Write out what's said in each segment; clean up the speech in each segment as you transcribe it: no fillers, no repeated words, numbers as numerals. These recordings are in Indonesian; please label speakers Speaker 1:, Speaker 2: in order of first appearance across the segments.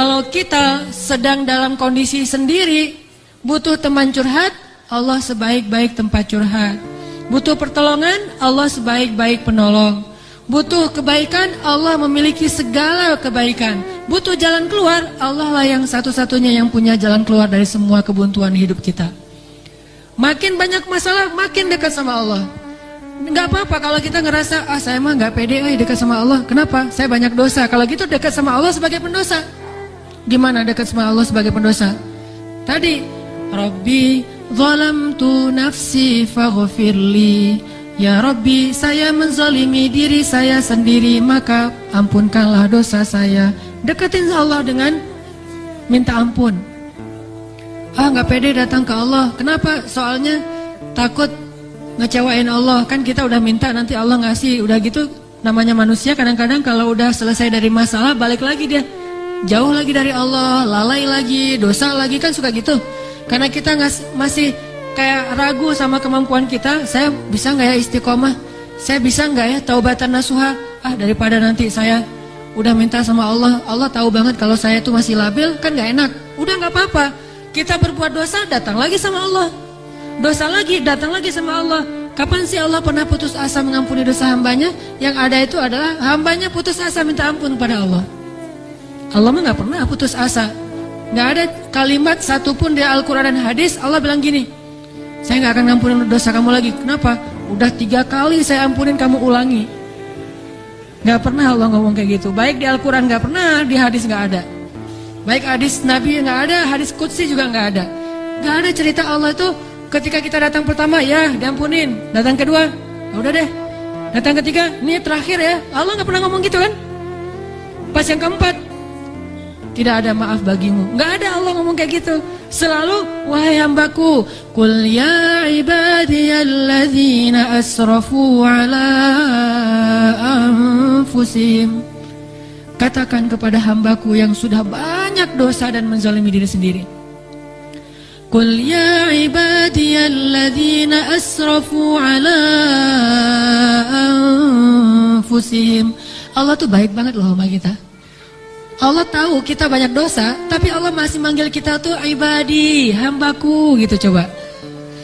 Speaker 1: Kalau kita sedang dalam kondisi sendiri, butuh teman curhat, Allah sebaik-baik tempat curhat. Butuh pertolongan, Allah sebaik-baik penolong. Butuh kebaikan, Allah memiliki segala kebaikan. Butuh jalan keluar, Allah lah yang satu-satunya yang punya jalan keluar dari semua kebuntuan hidup kita. Makin banyak masalah, makin dekat sama Allah. Nggak apa-apa kalau kita ngerasa, saya mah nggak pede dekat sama Allah. Kenapa? Saya banyak dosa. Kalau gitu dekat sama Allah sebagai pendosa. Gimana dekat sama Allah sebagai pendosa? Tadi, Rabbi zalamtu nafsi faghfirli. Ya Rabbi, saya menzalimi diri saya sendiri, maka ampunkanlah dosa saya. Deketin Allah dengan minta ampun. Nggak pede datang ke Allah. Kenapa? Soalnya takut ngecewain Allah. Kan kita udah minta, nanti Allah ngasih. Udah gitu, namanya manusia kadang-kadang kalau udah selesai dari masalah, balik lagi dia. Jauh lagi dari Allah, lalai lagi, dosa lagi, kan suka gitu. Karena kita masih kayak ragu sama kemampuan kita. Saya bisa nggak ya istiqomah? Saya bisa nggak ya taubatan nasuha? Daripada nanti saya udah minta sama Allah, Allah tahu banget kalau saya itu masih labil, kan nggak enak. Udah nggak apa-apa. Kita berbuat dosa, datang lagi sama Allah. Dosa lagi, datang lagi sama Allah. Kapan sih Allah pernah putus asa mengampuni dosa hambanya? Yang ada itu adalah hambanya putus asa minta ampun kepada Allah. Allah mah gak pernah putus asa. Gak ada kalimat satupun di Al-Quran dan hadis Allah bilang gini, saya gak akan ngampunin dosa kamu lagi. Kenapa? Udah 3 kali saya ampunin, kamu ulangi. Gak pernah Allah ngomong kayak gitu. Baik di Al-Quran gak pernah, di hadis gak ada. Baik hadis Nabi gak ada, hadis Qudsi juga gak ada. Gak ada cerita Allah itu ketika kita datang pertama, ya diampunin. Datang kedua, udah deh. Datang ketiga, ini terakhir ya. Allah gak pernah ngomong gitu kan. Pas yang keempat, tidak ada maaf bagimu. Nggak ada Allah ngomong kayak gitu. Selalu, wahai hambaku, qul ya ibadiyalladzina asrafu ala anfusihim. Katakan kepada hambaku yang sudah banyak dosa dan menzalimi diri sendiri. Qul ya ibadiyalladzina asrafu ala anfusihim. Allah tuh baik banget loh sama kita. Allah tahu kita banyak dosa, tapi Allah masih manggil kita tuh ibadi, hambaku gitu coba.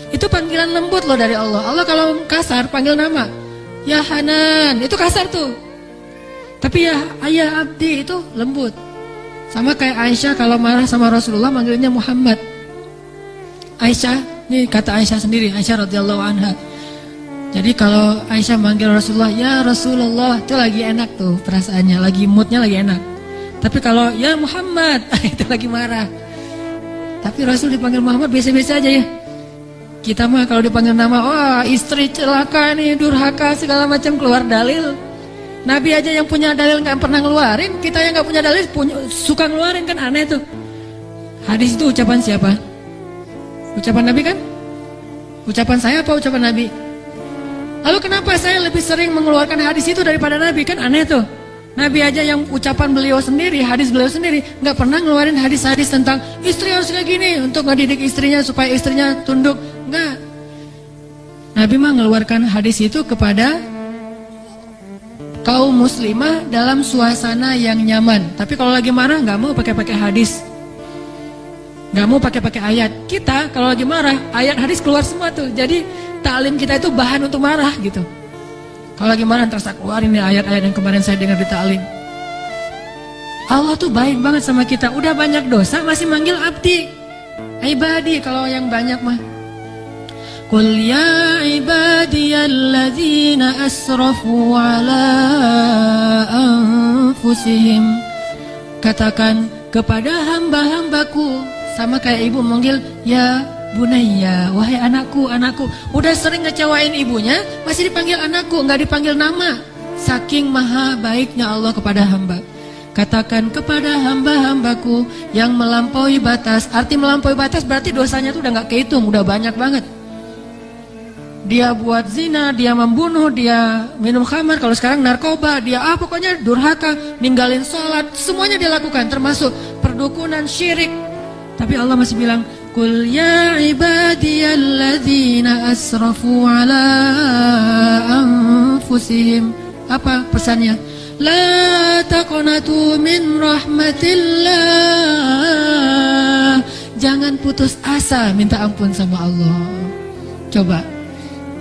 Speaker 1: Itu panggilan lembut loh dari Allah. Allah kalau kasar panggil nama, ya Hanan, itu kasar tuh. Tapi ya ayah abdi itu lembut. Sama kayak Aisyah kalau marah sama Rasulullah manggilnya Muhammad. Aisyah, ini kata Aisyah sendiri, Aisyah radhiyallahu anha. Jadi kalau Aisyah manggil Rasulullah, ya Rasulullah, itu lagi enak tuh perasaannya, lagi moodnya lagi enak. Tapi kalau ya Muhammad, itu lagi marah. Tapi Rasul dipanggil Muhammad biasa-biasa aja ya. Kita mah kalau dipanggil nama, istri celaka nih, durhaka segala macam, keluar dalil. Nabi aja yang punya dalil nggak pernah ngeluarin, kita yang nggak punya dalil suka ngeluarin, kan aneh tuh. Hadis itu ucapan siapa? Ucapan Nabi kan? Ucapan saya apa ucapan Nabi? Lalu kenapa saya lebih sering mengeluarkan hadis itu daripada Nabi? Kan aneh tuh. Nabi aja yang ucapan beliau sendiri, hadis beliau sendiri, nggak pernah ngeluarin hadis-hadis tentang istri harus kayak gini untuk ngedidik istrinya supaya istrinya tunduk. Nggak. Nabi mah ngeluarkan hadis itu kepada kaum muslimah dalam suasana yang nyaman. Tapi kalau lagi marah nggak mau pakai hadis, nggak mau pakai ayat. Kita kalau lagi marah, ayat hadis keluar semua tuh. Jadi taklim kita itu bahan untuk marah gitu. Kalau lagi marah terus aku keluarin nih ayat-ayat yang kemarin saya dengar di ta'lim. Allah tuh baik banget sama kita. Udah banyak dosa masih manggil abdi, ibadi. Kalau yang banyak mah, qul ya ibadiyalladzina asrafu ala anfusihim. Katakan kepada hamba-hambaku, sama kayak ibu manggil ya Bunaya, wahai anakku, anakku. Udah sering ngecewain ibunya, masih dipanggil anakku, nggak dipanggil nama. Saking maha baiknya Allah kepada hamba. Katakan kepada hamba-hambaku yang melampaui batas. Arti melampaui batas berarti dosanya tuh udah nggak kehitung, udah banyak banget. Dia buat zina, dia membunuh, dia minum khamar, kalau sekarang narkoba, dia pokoknya durhaka, ninggalin sholat, semuanya dia lakukan, termasuk perdukunan, syirik. Tapi Allah masih bilang, qul ya ibadiyalladzina asrafu ala anfusihim. Apa pesannya? La taqnatu min rahmatillah. Jangan putus asa minta ampun sama Allah. Coba,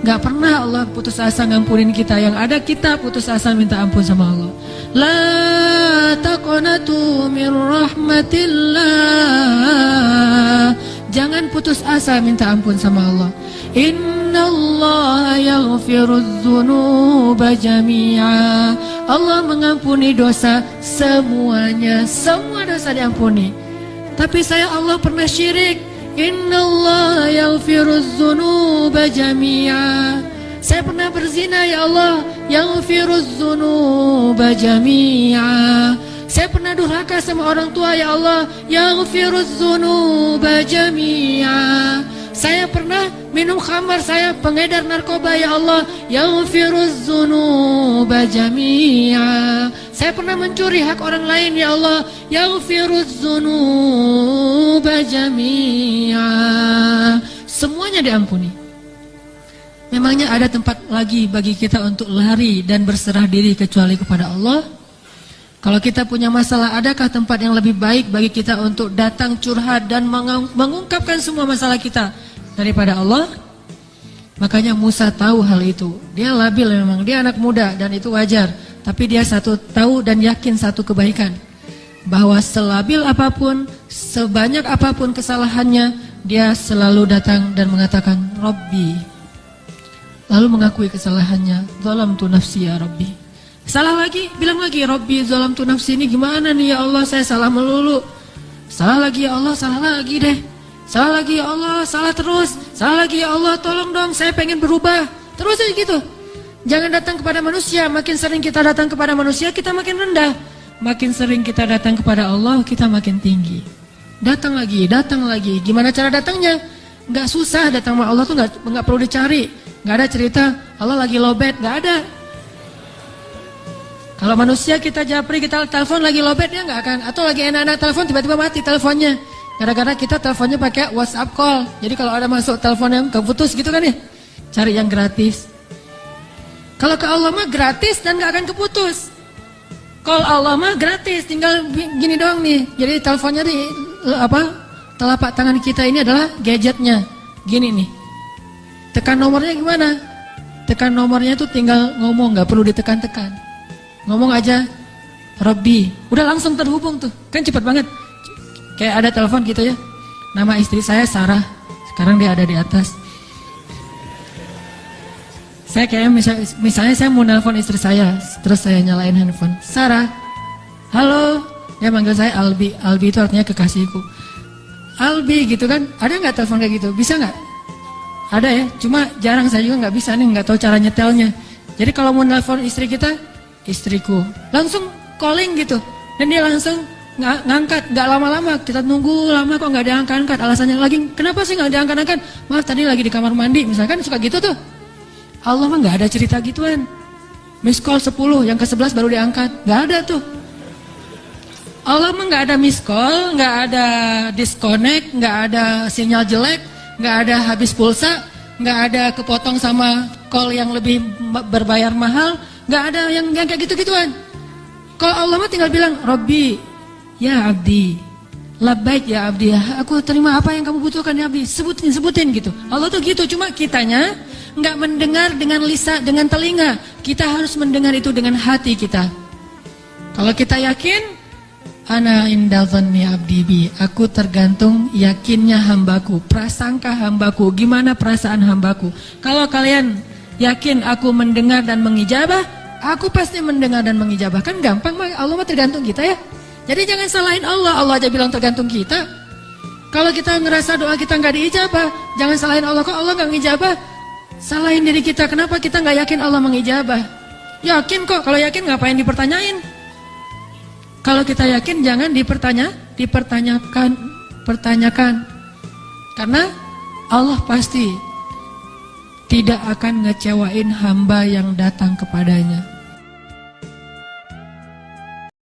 Speaker 1: gak pernah Allah putus asa ngampunin kita. Yang ada kita putus asa minta ampun sama Allah. La taqnatu min rahmatillah. Jangan putus asa minta ampun sama Allah. Innallaha yaghfirudz dzunuba jami'a. Allah mengampuni dosa semuanya. Semua dosa diampuni. Tapi saya Allah pernah syirik. Innallaha yaghfirudz dzunuba jami'a. Saya pernah berzina ya Allah. Yaghfirudz dzunuba jami'a. Saya pernah durhaka sama orang tua ya Allah. Yaghfirudz dzunuba jami'a. Saya pernah minum khamar, saya pengedar narkoba ya Allah. Yaghfirudz dzunuba jami'a. Saya pernah mencuri hak orang lain ya Allah. Yaghfirudz dzunuba jami'a. Semuanya diampuni. Memangnya ada tempat lagi bagi kita untuk lari dan berserah diri kecuali kepada Allah? Kalau kita punya masalah, adakah tempat yang lebih baik bagi kita untuk datang curhat dan mengungkapkan semua masalah kita daripada Allah? Makanya Musa tahu hal itu. Dia labil memang, dia anak muda dan itu wajar. Tapi dia tahu dan yakin satu kebaikan. Bahwa selabil apapun, sebanyak apapun kesalahannya, dia selalu datang dan mengatakan, Rabbi. Lalu mengakui kesalahannya, zalamtu nafsi ya Rabbi. Salah lagi, bilang lagi, Rabbi zalamtu nafsi, ini gimana nih ya Allah, saya salah melulu. Salah lagi ya Allah, salah lagi deh. Salah lagi ya Allah, salah terus. Salah lagi ya Allah, tolong dong, saya pengen berubah. Terus aja gitu. Jangan datang kepada manusia. Makin sering kita datang kepada manusia, kita makin rendah. Makin sering kita datang kepada Allah, kita makin tinggi. Datang lagi, datang lagi. Gimana cara datangnya? Gak susah datang sama Allah tuh, gak perlu dicari. Gak ada cerita Allah lagi lowbat, gak ada. Kalau manusia kita japri, kita telepon lagi lowbat, dia nggak akan. Atau lagi enak-enak telepon, tiba-tiba mati teleponnya. Gara-gara kita teleponnya pakai WhatsApp call. Jadi kalau ada masuk telepon yang keputus gitu kan ya, cari yang gratis. Kalau ke Allah mah gratis dan nggak akan keputus. Call Allah mah gratis, tinggal gini doang nih. Jadi teleponnya di telapak tangan kita ini adalah gadgetnya. Gini nih. Tekan nomornya gimana? Tekan nomornya tuh tinggal ngomong, nggak perlu ditekan-tekan. Ngomong aja, Rabbi, udah langsung terhubung tuh, kan cepat banget. Kayak ada telepon gitu ya, nama istri saya Sarah, sekarang dia ada di atas. Saya kayak misalnya saya mau nelpon istri saya, terus saya nyalain handphone, Sarah, halo, dia manggil saya Albi, Albi itu artinya kekasihku. Albi gitu kan, ada nggak telepon kayak gitu, bisa nggak? Ada ya, cuma jarang, saya juga nggak bisa nih, nggak tahu cara nyetelnya. Jadi kalau mau nelpon istri kita, istriku, langsung calling gitu, dan dia langsung ngangkat, nggak lama-lama, kita nunggu lama kok nggak diangkat-angkat, alasannya lagi, kenapa sih nggak diangkat-angkat? Maaf tadi lagi di kamar mandi, misalkan suka gitu tuh. Allah mah nggak ada cerita gituan. Miss call 10, yang ke-11 baru diangkat, nggak ada tuh. Allah mah nggak ada miss call, nggak ada disconnect, nggak ada sinyal jelek, nggak ada habis pulsa, nggak ada kepotong sama call yang lebih berbayar mahal. Gak ada yang kayak gitu-gituan. Kalau Allah mah tinggal bilang, Rabbi, ya abdi, labbaik ya abdi, aku terima apa yang kamu butuhkan ya abdi, sebutin gitu. Allah tuh gitu, cuma kitanya gak mendengar dengan lisan, dengan telinga. Kita harus mendengar itu dengan hati kita. Kalau kita yakin, ana inda dhanni abdi bi, aku tergantung yakinnya hambaku, prasangka hambaku, gimana perasaan hambaku. Kalau kalian yakin aku mendengar dan mengijabah, aku pasti mendengar dan mengijabah. Kan gampang, Allah mah tergantung kita ya. Jadi jangan salahin Allah, Allah aja bilang tergantung kita. Kalau kita ngerasa doa kita nggak diijabah, jangan salahin Allah, kok Allah nggak ngijabah. Salahin diri kita, kenapa kita nggak yakin Allah mengijabah. Yakin kok, kalau yakin ngapain dipertanyain. Kalau kita yakin jangan dipertanyakan. Karena Allah pasti tidak akan ngecewain hamba yang datang kepadanya.